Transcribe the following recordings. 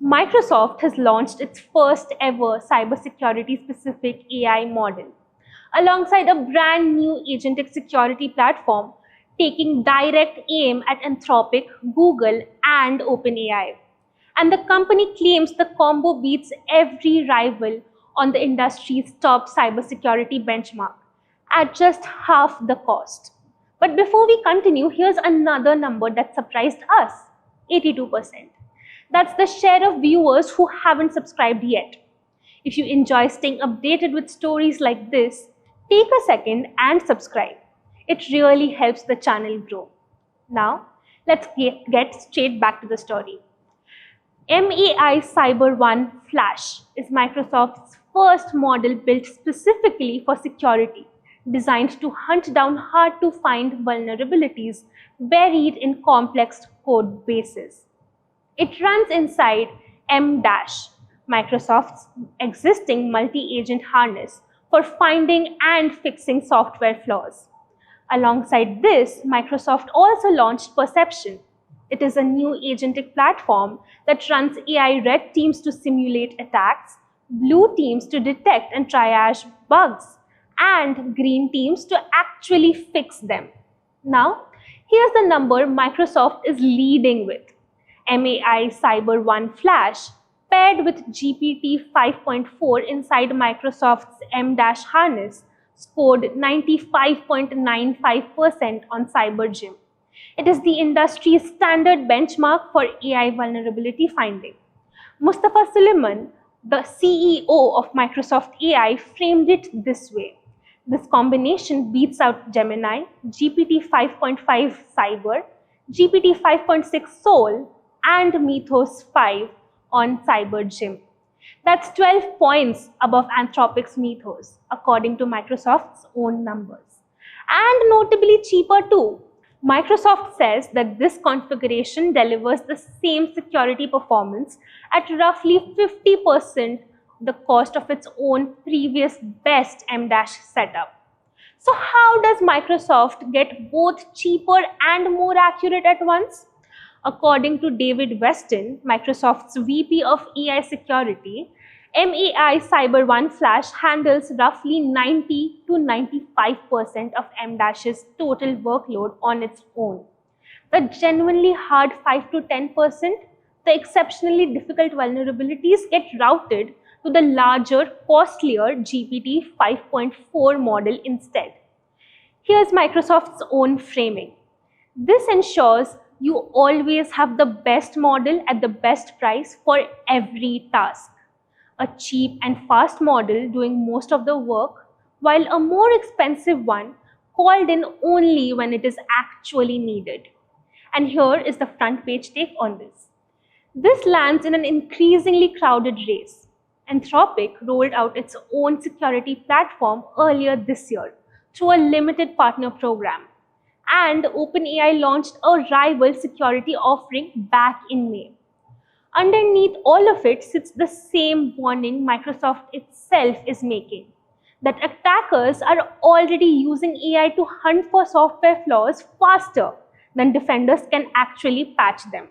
Microsoft has launched its first ever cybersecurity specific AI model, alongside a brand new agentic security platform taking direct aim at Anthropic, Google, and OpenAI. And the company claims the combo beats every rival on the industry's top cybersecurity benchmark at just half the cost. But before we continue, here's another number that surprised us: 82%. That's the share of viewers who haven't subscribed yet. If you enjoy staying updated with stories like this, take a second and subscribe. It really helps the channel grow. Now, let's get straight back to the story. MAI Cyber 1 Flash is Microsoft's first model built specifically for security, designed to hunt down hard-to-find vulnerabilities buried in complex code bases. It runs inside M-, Microsoft's existing multi-agent harness for finding and fixing software flaws. Alongside this, Microsoft also launched Perception. It is a new agentic platform that runs AI red teams to simulate attacks, blue teams to detect and triage bugs, and green teams to actually fix them. Now, here's the number Microsoft is leading with. MAI Cyber 1 Flash, paired with GPT-5.4 inside Microsoft's M- harness, scored 95.95% on CyberGym. It is the industry's standard benchmark for AI vulnerability finding. Mustafa Suleyman, the CEO of Microsoft AI, framed it this way: this combination beats out Gemini, GPT-5.5 Cyber, GPT-5.6 Soul, and Mythos 5 on CyberGym. That's 12 points above Anthropic's Mythos, according to Microsoft's own numbers. And notably cheaper too. Microsoft says that this configuration delivers the same security performance at roughly 50% the cost of its own previous best M- setup. So how does Microsoft get both cheaper and more accurate at once? According to David Weston, Microsoft's VP of AI Security, MAI Cyber 1 Flash handles roughly 90 to 95% of M-'s total workload on its own. The genuinely hard 5 to 10%, the exceptionally difficult vulnerabilities get routed to the larger, costlier GPT 5.4 model instead. Here's Microsoft's own framing. This ensures you always have the best model at the best price for every task. A cheap and fast model doing most of the work, while a more expensive one called in only when it is actually needed. And here is the front page take on this. This lands in an increasingly crowded race. Anthropic rolled out its own security platform earlier this year through a limited partner program. And OpenAI launched a rival security offering back in May. Underneath all of it sits the same warning Microsoft itself is making, that attackers are already using AI to hunt for software flaws faster than defenders can actually patch them.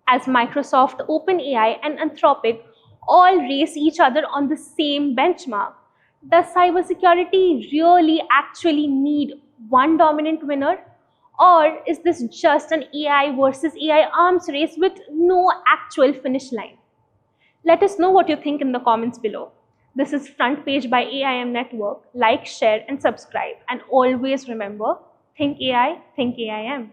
As Microsoft, OpenAI, and Anthropic all race each other on the same benchmark, does cybersecurity really actually need one dominant winner? Or is this just an AI versus AI arms race with no actual finish line? Let us know what you think in the comments below. This is Front Page by AIM Network. Like, share, and subscribe. And always remember, think AI, think AIM.